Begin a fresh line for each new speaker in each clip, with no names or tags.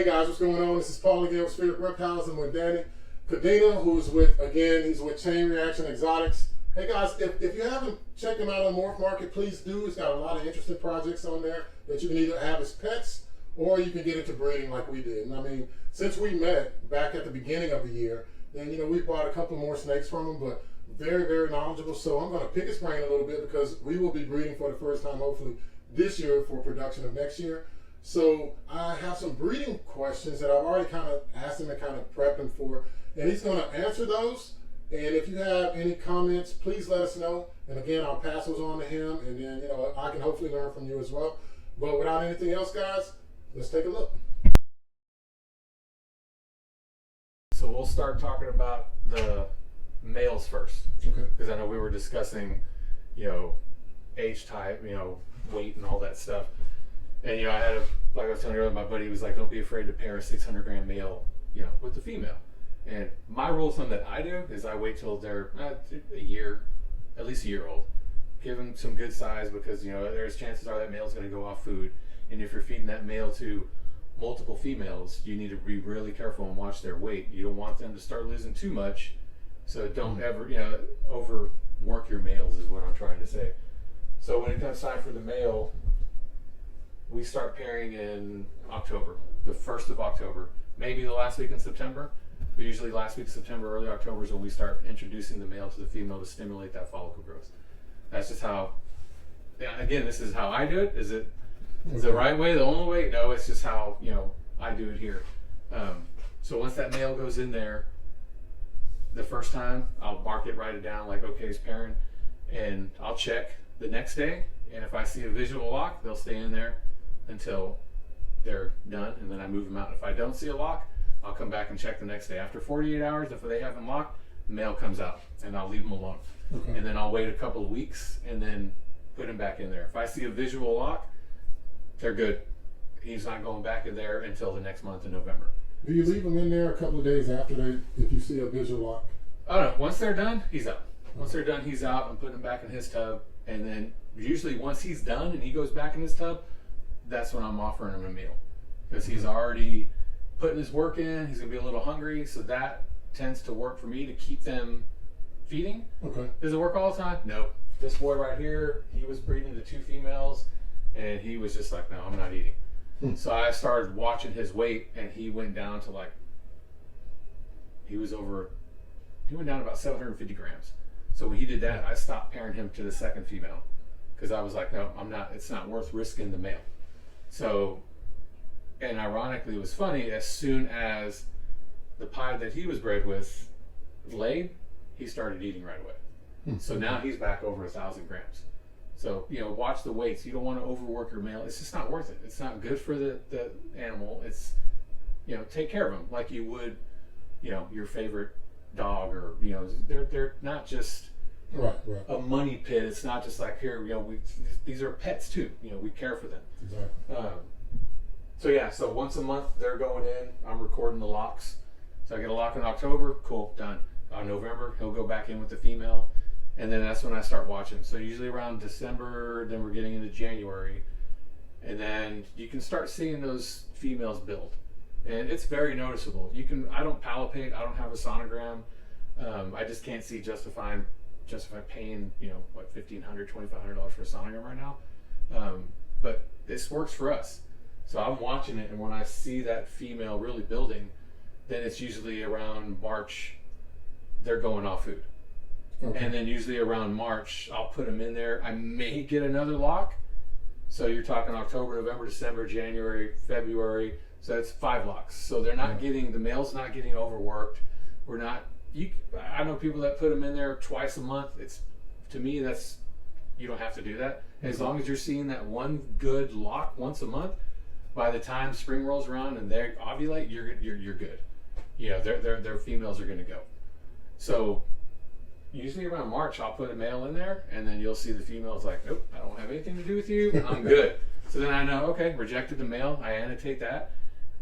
Hey guys, what's going on? This is Paul again with Spheric Reptiles and with Danny Cadena, who's with, again, he's with Chain Reaction Exotics. Hey guys, if you haven't checked him out on Morph Market, please do. He's got a lot of interesting projects on there that you can either have as pets or you can get into breeding like we did. And I mean, since we met back at the beginning of the year, then we bought a couple more snakes from him, but very, very knowledgeable. So I'm going to pick his brain a little bit because we will be breeding for the first time, hopefully, this year for production of next year. So I have some breeding questions that I've already kind of asked him and kind of prepped him for, and he's going to answer those. And if you have any comments, please let us know. And again, I'll pass those on to him, and then I can hopefully learn from you as well. But without anything else, guys, let's take a look.
So we'll start talking about the males first,
Okay.
because I know we were discussing, age type, weight and all that stuff. And I had like I was telling you earlier, my buddy was like, "Don't be afraid to pair a 600-gram male, with the female." And my rule of thumb that I do is I wait till they're a year, at least a year old. Give them some good size because there's chances are that male's going to go off food, and if you're feeding that male to multiple females, you need to be really careful and watch their weight. You don't want them to start losing too much, so don't ever overwork your males is what I'm trying to say. So when it comes time for the male, we start pairing in October, the 1st of October, maybe the last week in September, but usually last week of September, early October is when we start introducing the male to the female to stimulate that follicle growth. That's just how, again, this is how I do it. Is it the right way, the only way? No, it's just how, I do it here. So once that male goes in there, the first time, I'll mark it, write it down, like, okay, it's pairing, and I'll check the next day, and if I see a visual lock, they'll stay in there until they're done, and then I move them out. If I don't see a lock, I'll come back and check the next day. After 48 hours, if they haven't locked, the male comes out, and I'll leave them alone.
Okay.
And then I'll wait a couple of weeks, and then put him back in there. If I see a visual lock, they're good. He's not going back in there until the next month in November.
Do you leave them in there a couple of days after if you see a visual lock?
Oh no, once they're done, he's out. Once they're done, he's out. I'm putting him back in his tub, and then usually once he's done and he goes back in his tub, that's when I'm offering him a meal, because he's already putting his work in. He's gonna be a little hungry, so that tends to work for me to keep them feeding.
Okay.
Does it work all the time? No. This boy right here, he was breeding the 2 females, and he was just like, "No, I'm not eating." So I started watching his weight, and he went down to he went down about 750 grams. So when he did that, I stopped pairing him to the second female, because I was like, no, I'm not. It's not worth risking the male. So, and ironically, it was funny. As soon as the pie that he was bred with laid, he started eating right away. So now he's back over 1,000 grams. So watch the weights. You don't want to overwork your male. It's just not worth it. It's not good for the animal. It's take care of them like you would your favorite dog, or they're not just
Right.
a money pit. It's not just like, here, these are pets too. We care for them.
Exactly.
So once a month they're going in. I'm recording the locks. So I get a lock in October, cool, done. November, he'll go back in with the female, and then that's when I start watching. So usually around December, then we're getting into January, and then you can start seeing those females build, and it's very noticeable. I don't palpate. I don't have a sonogram. I just can't see justify paying $1,500, $2,500 for a sonogram right now. But this works for us. So I'm watching it, and when I see that female really building, then it's usually around March. They're going off food.
Okay.
And then usually around March, I'll put them in there. I may get another lock. So you're talking October, November, December, January, February. So that's 5 locks. So they're not the male's not getting overworked. I know people that put them in there twice a month. To me, you don't have to do that. As long as you're seeing that one good lock once a month, by the time spring rolls around and they ovulate, you're good. Their females are going to go. So usually around March, I'll put a male in there, and then you'll see the females like, nope, I don't have anything to do with you. I'm good. So then I know, okay, rejected the male. I annotate that.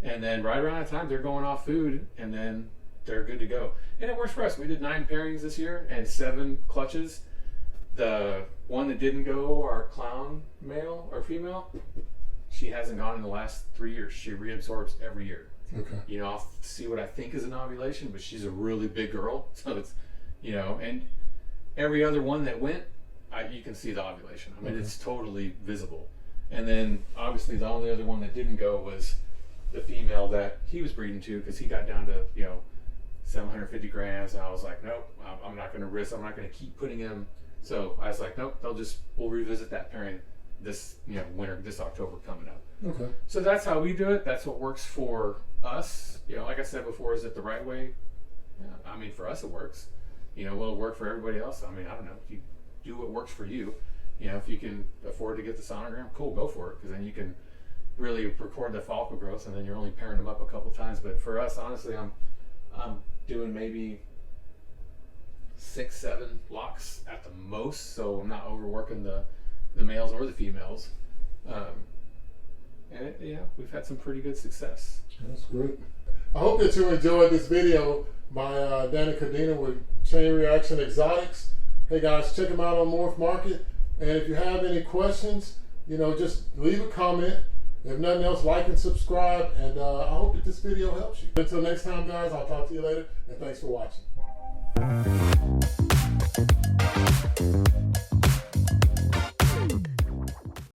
And then right around that time, they're going off food, and then they're good to go. And it works for us. We did 9 pairings this year and 7 clutches. The one that didn't go, our clown male or female, She hasn't gone in the last 3 years. She reabsorbs every year.
Okay.
You know, I'll see what I think is an ovulation, but she's a really big girl, so it's, you know, and every other one that went, you can see the ovulation. I mean, it's totally visible. And then obviously the only other one that didn't go was the female that he was breeding to, because he got down to, you know, 750 grams, and I was like, nope, I'm not going to risk. I'm not going to keep putting him. So I was like, nope, we'll revisit that pairing this, you know, winter, this October coming up.
Okay.
So that's how we do it. That's what works for us. You know, like I said before, is it the right way? Yeah, I mean, for us it works. You know, will it work for everybody else? I mean, I don't know. If you do what works for you, you know, if you can afford to get the sonogram, cool, go for it, because then you can really record the follicle growth, and then you're only pairing them up a couple times. But for us, honestly, I'm doing maybe 6-7 locks at the most, so I'm not overworking the males or the females. And yeah, we've had some pretty good success.
That's great. I hope that you enjoyed this video by Danny Cadena with Chain Reaction Exotics. Hey guys, check them out on Morph Market. And if you have any questions, you know, just leave a comment. If nothing else, like and subscribe. And I hope that this video helps you. Until next time, guys, I'll talk to you later. And thanks for watching.